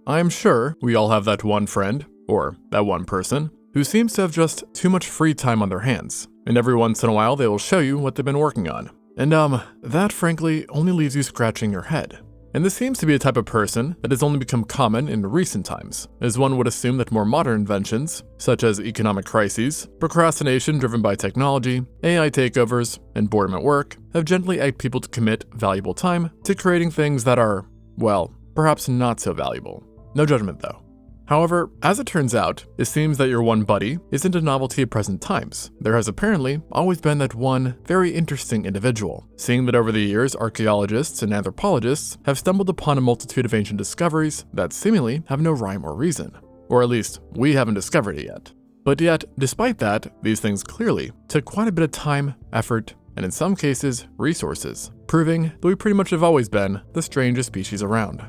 I'm sure we all have that one friend, or that one person, who seems to have just too much free time on their hands, and every once in a while they will show you what they've been working on. And that frankly only leaves you scratching your head. And this seems to be a type of person that has only become common in recent times, as one would assume that more modern inventions, such as economic crises, procrastination driven by technology, AI takeovers, and boredom at work, have gently egged people to commit valuable time to creating things that are, well, perhaps not so valuable. No judgment though. However, as it turns out, it seems that your one buddy isn't a novelty of present times. There has apparently always been that one very interesting individual, seeing that over the years archaeologists and anthropologists have stumbled upon a multitude of ancient discoveries that seemingly have no rhyme or reason. Or at least, we haven't discovered it yet. But yet, despite that, these things clearly took quite a bit of time, effort, and in some cases, resources, proving that we pretty much have always been the strangest species around.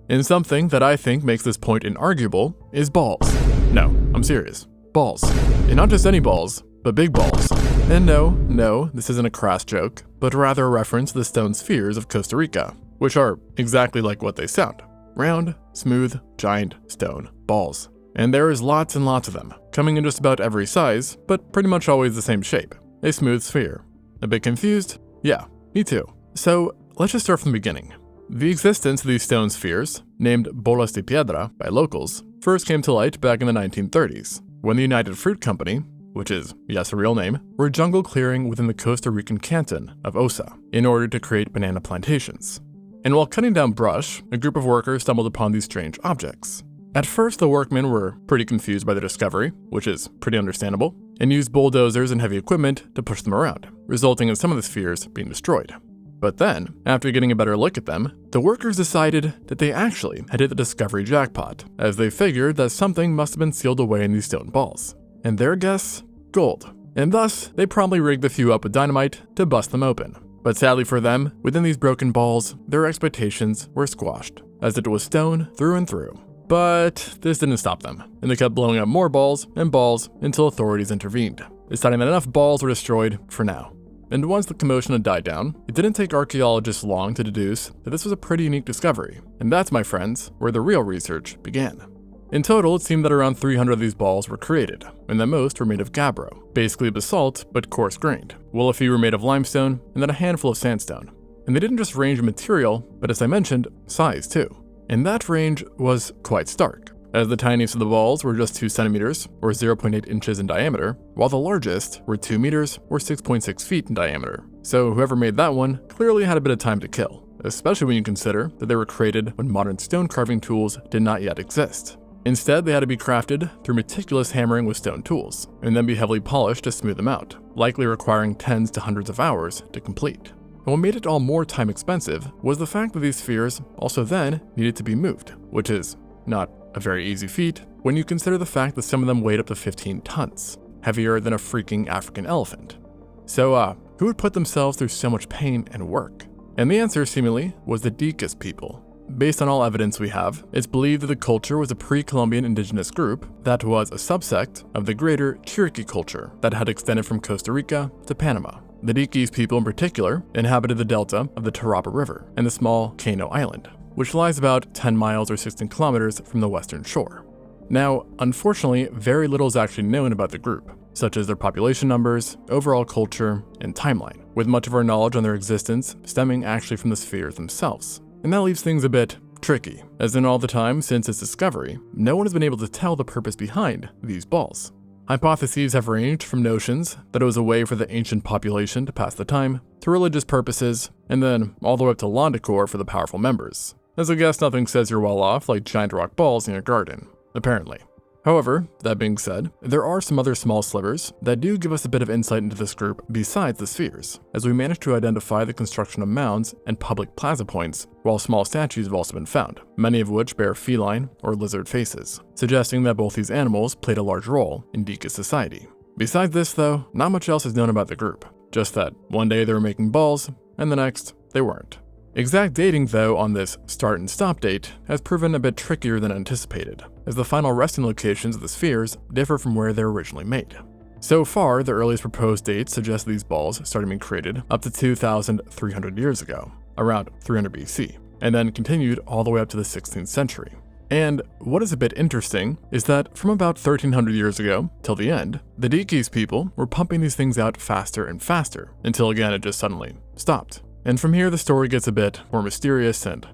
And something that I think makes this point inarguable is balls. No, I'm serious. Balls. And not just any balls, but big balls. And no, this isn't a crass joke, but rather a reference to the stone spheres of Costa Rica, which are exactly like what they sound. Round, smooth, giant stone balls. And there is lots and lots of them, coming in just about every size, but pretty much always the same shape. A smooth sphere. A bit confused? Yeah, me too. So let's just start from the beginning. The existence of these stone spheres, named bolas de piedra by locals, first came to light back in the 1930s, when the United Fruit Company, which is, yes, a real name, were jungle clearing within the Costa Rican canton of Osa in order to create banana plantations. And while cutting down brush, a group of workers stumbled upon these strange objects. At first, the workmen were pretty confused by the discovery, which is pretty understandable, and used bulldozers and heavy equipment to push them around, resulting in some of the spheres being destroyed. But then, after getting a better look at them, the workers decided that they actually had hit the discovery jackpot, as they figured that something must have been sealed away in these stone balls. And their guess? Gold. And thus, they promptly rigged a few up with dynamite to bust them open. But sadly for them, within these broken balls, their expectations were squashed, as it was stone through and through. But this didn't stop them, and they kept blowing up more balls and balls until authorities intervened, deciding that enough balls were destroyed for now. And once the commotion had died down, it didn't take archaeologists long to deduce that this was a pretty unique discovery. And that's, my friends, where the real research began. In total, it seemed that around 300 of these balls were created, and that most were made of gabbro, basically basalt but coarse-grained, while a few were made of limestone, and then a handful of sandstone. And they didn't just range in material, but as I mentioned, size too. And that range was quite stark, as the tiniest of the balls were just 2 centimeters, or 0.8 inches in diameter, while the largest were 2 meters, or 6.6 feet in diameter. So whoever made that one clearly had a bit of time to kill, especially when you consider that they were created when modern stone carving tools did not yet exist. Instead, they had to be crafted through meticulous hammering with stone tools, and then be heavily polished to smooth them out, likely requiring tens to hundreds of hours to complete. And what made it all more time expensive was the fact that these spheres also then needed to be moved, which is not a very easy feat when you consider the fact that some of them weighed up to 15 tons, heavier than a freaking African elephant. So, who would put themselves through so much pain and work? And the answer, seemingly, was the Dicas people. Based on all evidence we have, it's believed that the culture was a pre-Columbian indigenous group that was a subsect of the greater Chiriqui culture that had extended from Costa Rica to Panama. The Dicas people in particular inhabited the delta of the Tarapa River and the small Cano Island, which lies about 10 miles or 16 kilometers from the western shore. Now, unfortunately, very little is actually known about the group, such as their population numbers, overall culture, and timeline, with much of our knowledge on their existence stemming actually from the spheres themselves. And that leaves things a bit tricky, as in all the time since its discovery, no one has been able to tell the purpose behind these balls. Hypotheses have ranged from notions that it was a way for the ancient population to pass the time, to religious purposes, and then all the way up to lawn decor for the powerful members. As I guess nothing says you're well off like giant rock balls in your garden, apparently. However, that being said, there are some other small slivers that do give us a bit of insight into this group besides the spheres, as we managed to identify the construction of mounds and public plaza points, while small statues have also been found, many of which bear feline or lizard faces, suggesting that both these animals played a large role in Dicas society. Besides this though, not much else is known about the group, just that one day they were making balls, and the next, they weren't. Exact dating, though, on this start and stop date has proven a bit trickier than anticipated, as the final resting locations of the spheres differ from where they were originally made. So far, the earliest proposed dates suggest these balls started being created up to 2,300 years ago, around 300 BC, and then continued all the way up to the 16th century. And what is a bit interesting is that from about 1300 years ago till the end, the Deekis people were pumping these things out faster and faster, until again it just suddenly stopped. And from here the story gets a bit more mysterious and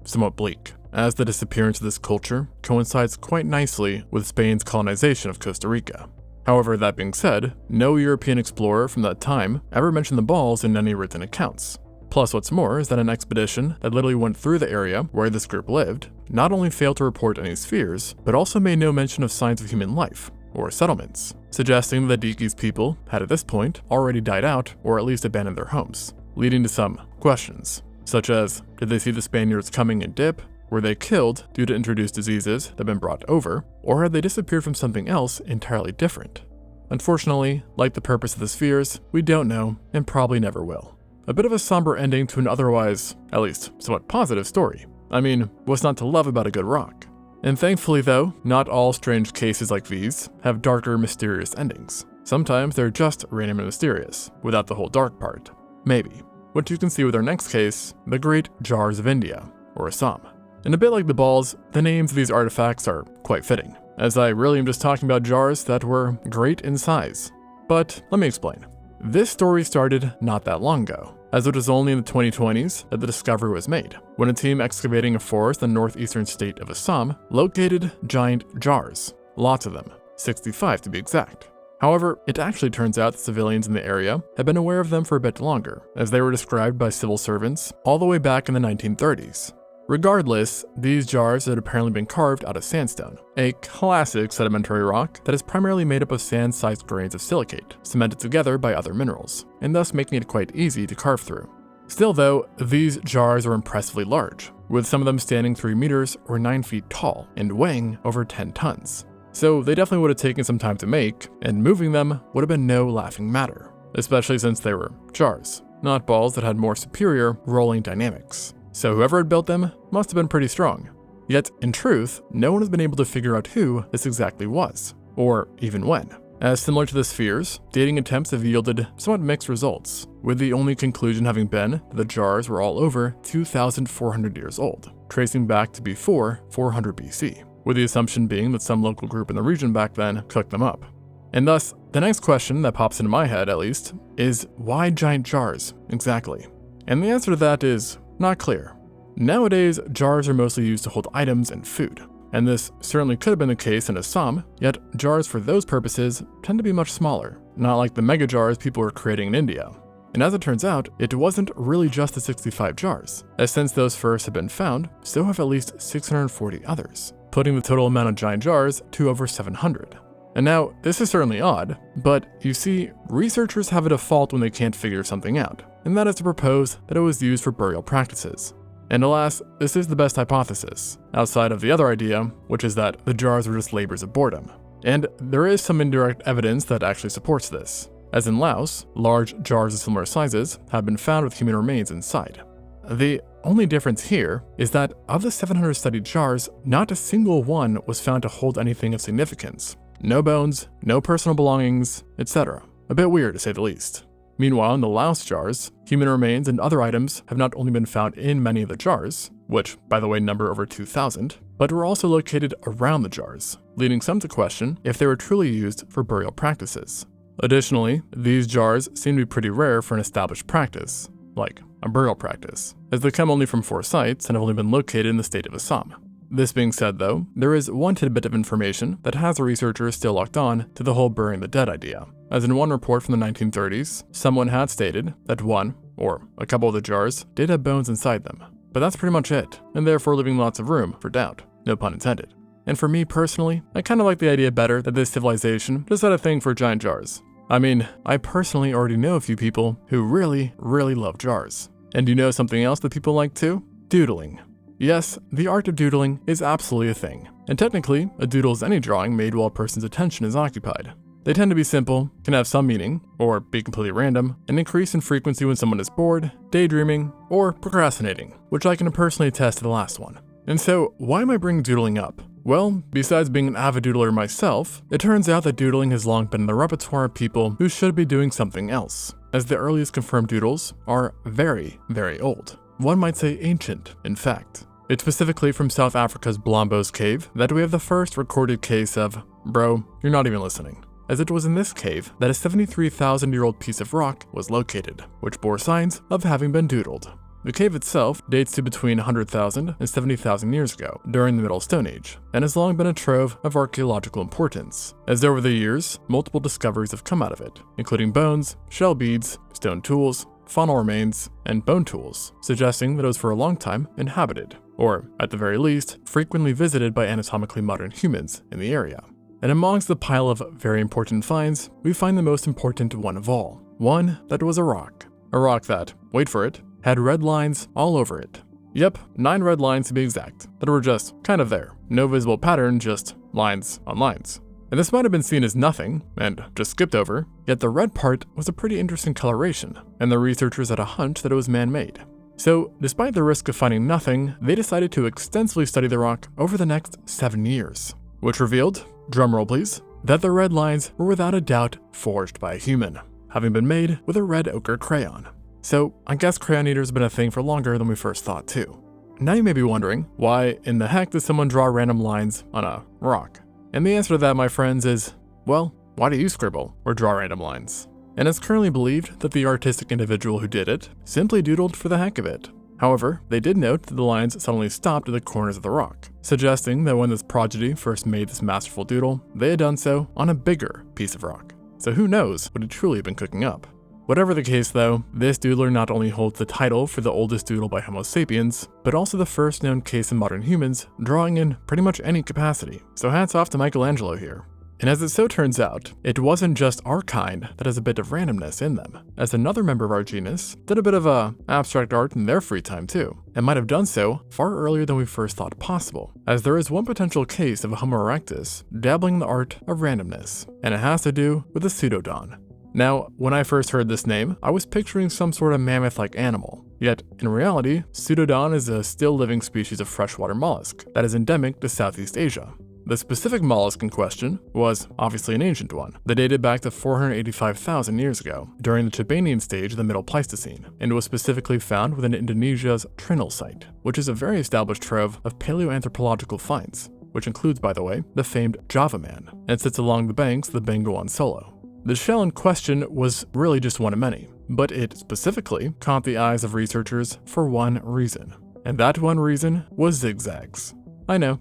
somewhat bleak, as the disappearance of this culture coincides quite nicely with Spain's colonization of Costa Rica. However, that being said, no European explorer from that time ever mentioned the balls in any written accounts. Plus, what's more is that an expedition that literally went through the area where this group lived not only failed to report any spheres, but also made no mention of signs of human life or settlements, suggesting that the Deekis people had at this point already died out or at least abandoned their homes, leading to some questions, such as, did they see the Spaniards coming in dip? Were they killed due to introduced diseases that had been brought over? Or had they disappeared from something else entirely different? Unfortunately, like the purpose of the spheres, we don't know and probably never will. A bit of a somber ending to an otherwise, at least, somewhat positive story. I mean, what's not to love about a good rock? And thankfully though, not all strange cases like these have darker, mysterious endings. Sometimes they're just random and mysterious, without the whole dark part. Maybe. Which you can see with our next case, the Great Jars of India, or Assam. And a bit like the balls, the names of these artifacts are quite fitting, as I really am just talking about jars that were great in size. But let me explain. This story started not that long ago, as it was only in the 2020s that the discovery was made, when a team excavating a forest in the northeastern state of Assam located giant jars, lots of them, 65 to be exact. However, it actually turns out that civilians in the area had been aware of them for a bit longer, as they were described by civil servants all the way back in the 1930s. Regardless, these jars had apparently been carved out of sandstone, a classic sedimentary rock that is primarily made up of sand-sized grains of silicate, cemented together by other minerals, and thus making it quite easy to carve through. Still though, these jars are impressively large, with some of them standing 3 meters or 9 feet tall and weighing over 10 tons. So they definitely would have taken some time to make, and moving them would have been no laughing matter, especially since they were jars, not balls that had more superior rolling dynamics. So whoever had built them must have been pretty strong. Yet, in truth, no one has been able to figure out who this exactly was, or even when. As similar to the spheres, dating attempts have yielded somewhat mixed results, with the only conclusion having been that the jars were all over 2,400 years old, tracing back to before 400 BC, with the assumption being that some local group in the region back then cooked them up. And thus, the next question that pops into my head at least, is why giant jars, exactly? And the answer to that is not clear. Nowadays, jars are mostly used to hold items and food, and this certainly could have been the case in Assam, yet jars for those purposes tend to be much smaller, not like the mega jars people were creating in India. And as it turns out, it wasn't really just the 65 jars, as since those first have been found, so have at least 640 others, putting the total amount of giant jars to over 700. And now, this is certainly odd, but you see, researchers have a default when they can't figure something out, and that is to propose that it was used for burial practices. And alas, this is the best hypothesis, outside of the other idea, which is that the jars were just labors of boredom. And there is some indirect evidence that actually supports this, as in Laos, large jars of similar sizes have been found with human remains inside. The only difference here is that of the 700 studied jars, not a single one was found to hold anything of significance. No bones, no personal belongings, etc. A bit weird to say the least. Meanwhile, in the Laos jars, human remains and other items have not only been found in many of the jars, which, by the way, number over 2,000, but were also located around the jars, leading some to question if they were truly used for burial practices. Additionally, these jars seem to be pretty rare for an established practice, like a burial practice, as they come only from 4 sites and have only been located in the state of Assam. This being said though, there is one tidbit of information that has the researchers still locked on to the whole burying the dead idea, as in one report from the 1930s, someone had stated that one, or a couple of the jars, did have bones inside them. But that's pretty much it, and therefore leaving lots of room for doubt, no pun intended. And for me personally, I kinda like the idea better that this civilization just had a thing for giant jars. I mean, I personally already know a few people who really, really love jars. And you know something else that people like too? Doodling. Yes, the art of doodling is absolutely a thing, and technically, a doodle is any drawing made while a person's attention is occupied. They tend to be simple, can have some meaning, or be completely random, and increase in frequency when someone is bored, daydreaming, or procrastinating, which I can personally attest to the last one. And so, why am I bringing doodling up? Well, besides being an avid doodler myself, it turns out that doodling has long been in the repertoire of people who should be doing something else, as the earliest confirmed doodles are very, very old. One might say ancient, in fact. It's specifically from South Africa's Blombos Cave that we have the first recorded case of, bro, you're not even listening, as it was in this cave that a 73,000-year-old piece of rock was located, which bore signs of having been doodled. The cave itself dates to between 100,000 and 70,000 years ago, during the Middle Stone Age, and has long been a trove of archaeological importance, as over the years, multiple discoveries have come out of it, including bones, shell beads, stone tools, faunal remains, and bone tools, suggesting that it was for a long time inhabited, or, at the very least, frequently visited by anatomically modern humans in the area. And amongst the pile of very important finds, we find the most important one of all, one that was a rock. A rock that, wait for it, had red lines all over it. Yep, 9 red lines to be exact, that were just kind of there. No visible pattern, just lines on lines. And this might have been seen as nothing, and just skipped over, yet the red part was a pretty interesting coloration, and the researchers had a hunch that it was man-made. So, despite the risk of finding nothing, they decided to extensively study the rock over the next 7 years, which revealed, drumroll please, that the red lines were without a doubt forged by a human, having been made with a red ochre crayon. So, I guess crayon eaters have been a thing for longer than we first thought too. Now you may be wondering, why in the heck does someone draw random lines on a rock? And the answer to that, my friends, is, well, why do you scribble or draw random lines? And it's currently believed that the artistic individual who did it simply doodled for the heck of it. However, they did note that the lines suddenly stopped at the corners of the rock, suggesting that when this prodigy first made this masterful doodle, they had done so on a bigger piece of rock. So who knows what had truly been cooking up. Whatever the case though, this doodler not only holds the title for the oldest doodle by Homo sapiens, but also the first known case of modern humans drawing in pretty much any capacity. So hats off to Michelangelo here. And as it so turns out, it wasn't just our kind that has a bit of randomness in them, as another member of our genus did a bit of abstract art in their free time too, and might have done so far earlier than we first thought possible, as there is one potential case of a Homo erectus dabbling in the art of randomness, and it has to do with the pseudodon. Now, when I first heard this name, I was picturing some sort of mammoth-like animal, yet in reality, pseudodon is a still living species of freshwater mollusk that is endemic to Southeast Asia. The specific mollusk in question was obviously an ancient one that dated back to 485,000 years ago, during the Chibanian stage of the Middle Pleistocene, and was specifically found within Indonesia's Trinil site, which is a very established trove of paleoanthropological finds, which includes, by the way, the famed Java Man, and sits along the banks of the Bengawan Solo. The shell in question was really just one of many, but it specifically caught the eyes of researchers for one reason, and that one reason was zigzags. I know,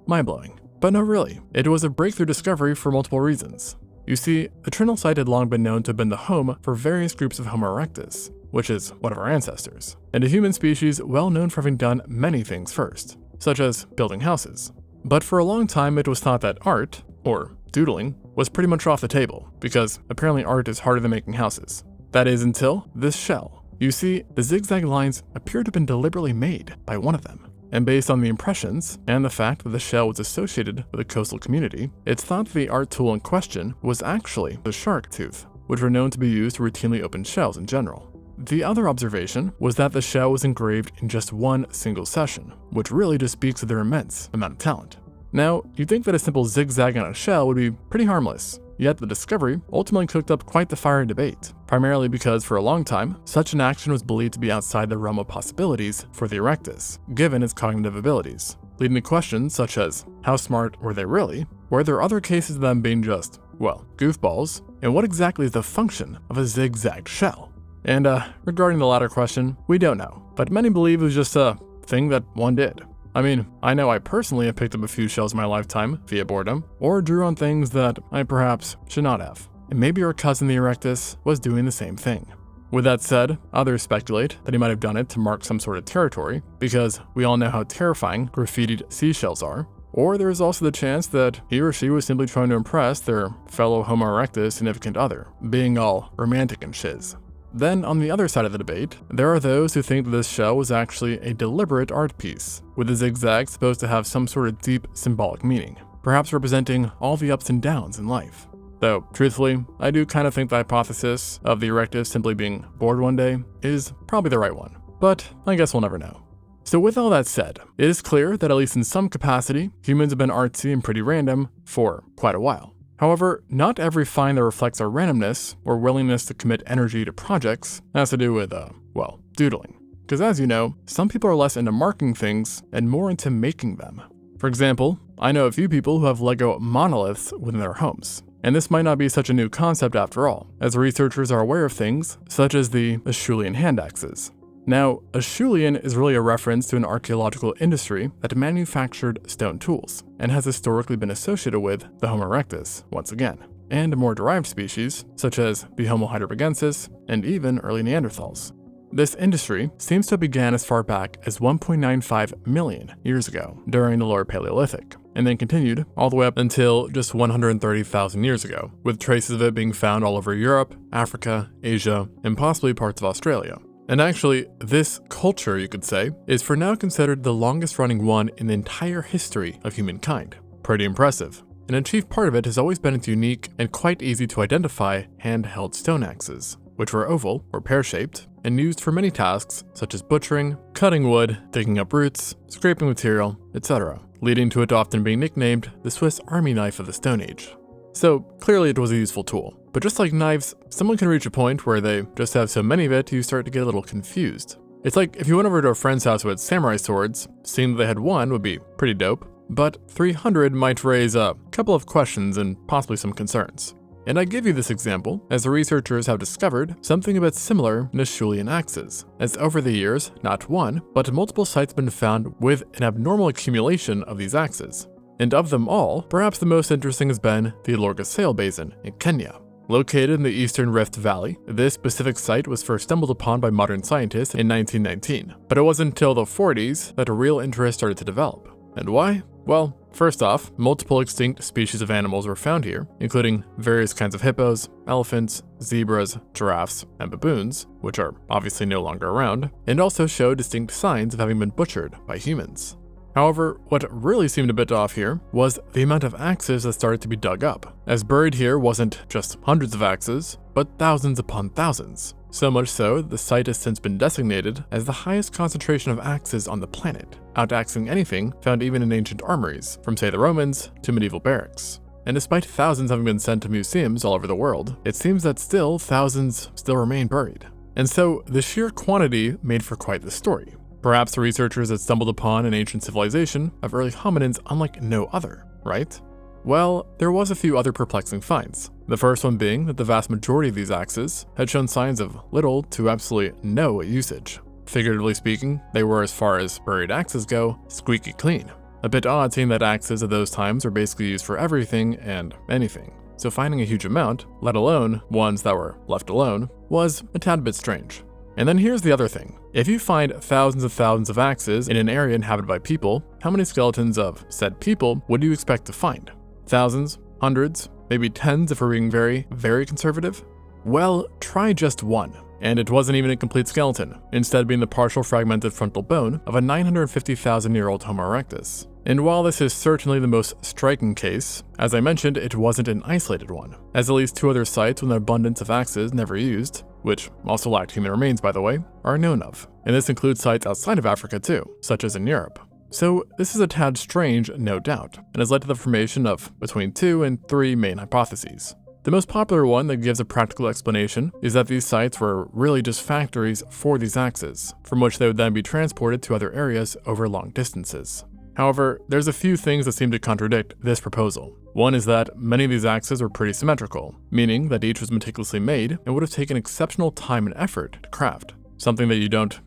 mind-blowing. But no really, it was a breakthrough discovery for multiple reasons. You see, the Trinil site had long been known to have been the home for various groups of Homo erectus, which is one of our ancestors, and a human species well known for having done many things first, such as building houses. But for a long time it was thought that art, or doodling, was pretty much off the table, because apparently art is harder than making houses. That is until this shell. You see, the zigzag lines appear to have been deliberately made by one of them. And based on the impressions, and the fact that the shell was associated with a coastal community, it's thought that the art tool in question was actually the shark tooth, which were known to be used to routinely open shells in general. The other observation was that the shell was engraved in just one single session, which really just speaks of their immense amount of talent. Now, you'd think that a simple zigzag on a shell would be pretty harmless, yet the discovery ultimately cooked up quite the fiery debate, primarily because for a long time, such an action was believed to be outside the realm of possibilities for the erectus, given its cognitive abilities, leading to questions such as, how smart were they really? Were there other cases of them being just, well, goofballs? And what exactly is the function of a zigzag shell? And regarding the latter question, we don't know, but many believe it was just a thing that one did. I mean, I know I personally have picked up a few shells in my lifetime via boredom, or drew on things that I perhaps should not have. And maybe our cousin the erectus was doing the same thing. With that said, others speculate that he might have done it to mark some sort of territory, because we all know how terrifying graffitied seashells are. Or there is also the chance that he or she was simply trying to impress their fellow Homo erectus significant other, being all romantic and shiz. Then, on the other side of the debate, there are those who think that this shell was actually a deliberate art piece, with the zigzag supposed to have some sort of deep symbolic meaning, perhaps representing all the ups and downs in life. Though, truthfully, I do kind of think the hypothesis of the erectus simply being bored one day is probably the right one, but I guess we'll never know. So with all that said, it is clear that at least in some capacity, humans have been artsy and pretty random for quite a while. However, not every find that reflects our randomness or willingness to commit energy to projects has to do with, well, doodling. Because as you know, some people are less into marking things and more into making them. For example, I know a few people who have Lego monoliths within their homes. And this might not be such a new concept after all, as researchers are aware of things such as the Acheulean hand axes. Now, Acheulean is really a reference to an archaeological industry that manufactured stone tools, and has historically been associated with the Homo erectus, once again, and more derived species, such as the Homo heidelbergensis, and even early Neanderthals. This industry seems to have began as far back as 1.95 million years ago, during the Lower Paleolithic, and then continued all the way up until just 130,000 years ago, with traces of it being found all over Europe, Africa, Asia, and possibly parts of Australia. And actually, this culture, you could say, is for now considered the longest running one in the entire history of humankind. Pretty impressive. And a chief part of it has always been its unique and quite easy to identify handheld stone axes, which were oval or pear-shaped and used for many tasks such as butchering, cutting wood, digging up roots, scraping material, etc., leading to it often being nicknamed the Swiss Army knife of the Stone Age. So clearly it was a useful tool, but just like knives, someone can reach a point where they just have so many of it you start to get a little confused. It's like if you went over to a friend's house who had samurai swords, seeing that they had one would be pretty dope, but 300 might raise a couple of questions and possibly some concerns. And I give you this example as the researchers have discovered something a bit similar in Acheulean axes, as over the years, not one, but multiple sites have been found with an abnormal accumulation of these axes. And of them all, perhaps the most interesting has been the Lorgasale Basin in Kenya. Located in the eastern Rift Valley, this specific site was first stumbled upon by modern scientists in 1919, but it wasn't until the 40s that a real interest started to develop. And why? Well, first off, multiple extinct species of animals were found here, including various kinds of hippos, elephants, zebras, giraffes, and baboons, which are obviously no longer around, and also show distinct signs of having been butchered by humans. However, what really seemed a bit off here was the amount of axes that started to be dug up, as buried here wasn't just hundreds of axes, but thousands upon thousands. So much so that the site has since been designated as the highest concentration of axes on the planet, out-axing anything found even in ancient armories, from say the Romans to medieval barracks. And despite thousands having been sent to museums all over the world, it seems that still thousands still remain buried. And so the sheer quantity made for quite the story. Perhaps the researchers had stumbled upon an ancient civilization of early hominins unlike no other, right? Well, there was a few other perplexing finds. The first one being that the vast majority of these axes had shown signs of little to absolutely no usage. Figuratively speaking, they were, as far as buried axes go, squeaky clean. A bit odd seeing that axes of those times were basically used for everything and anything. So finding a huge amount, let alone ones that were left alone, was a tad bit strange. And then here's the other thing. If you find thousands of axes in an area inhabited by people, how many skeletons of said people would you expect to find? Thousands? Hundreds? Maybe tens if we're being very, very conservative? Well, try just one. And it wasn't even a complete skeleton, instead being the partial fragmented frontal bone of a 950,000-year-old Homo erectus. And while this is certainly the most striking case, as I mentioned, it wasn't an isolated one, as at least 2 other sites with an abundance of axes never used, which also lacked human remains by the way, are known of. And this includes sites outside of Africa too, such as in Europe. So this is a tad strange, no doubt, and has led to the formation of between 2 and 3 main hypotheses. The most popular one that gives a practical explanation is that these sites were really just factories for these axes, from which they would then be transported to other areas over long distances. However, there's a few things that seem to contradict this proposal. One is that many of these axes were pretty symmetrical, meaning that each was meticulously made and would have taken exceptional time and effort to craft. Something that you don't,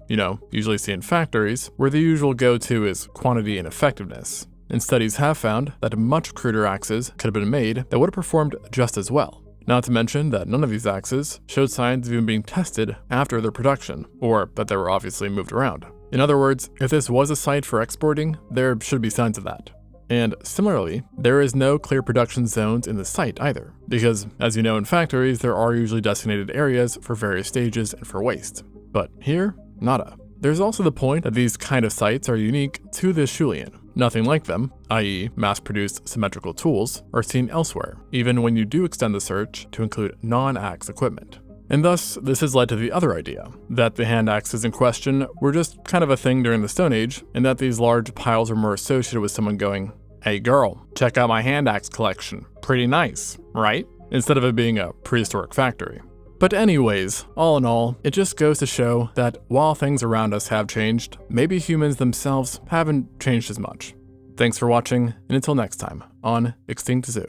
usually see in factories, where the usual go-to is quantity and effectiveness. And studies have found that much cruder axes could have been made that would have performed just as well. Not to mention that none of these axes showed signs of even being tested after their production, or that they were obviously moved around. In other words, if this was a site for exporting, there should be signs of that. And similarly, there is no clear production zones in the site either, because as you know in factories, there are usually designated areas for various stages and for waste. But here, nada. There's also the point that these kind of sites are unique to the Acheulean. Nothing like them, i.e. mass-produced symmetrical tools, are seen elsewhere, even when you do extend the search to include non-axe equipment. And thus, this has led to the other idea, that the hand axes in question were just kind of a thing during the Stone Age, and that these large piles were more associated with someone going, "Hey girl, check out my hand axe collection, pretty nice, right?" Instead of it being a prehistoric factory. But anyways, all in all, it just goes to show that while things around us have changed, maybe humans themselves haven't changed as much. Thanks for watching, and until next time on Extinct Zoo.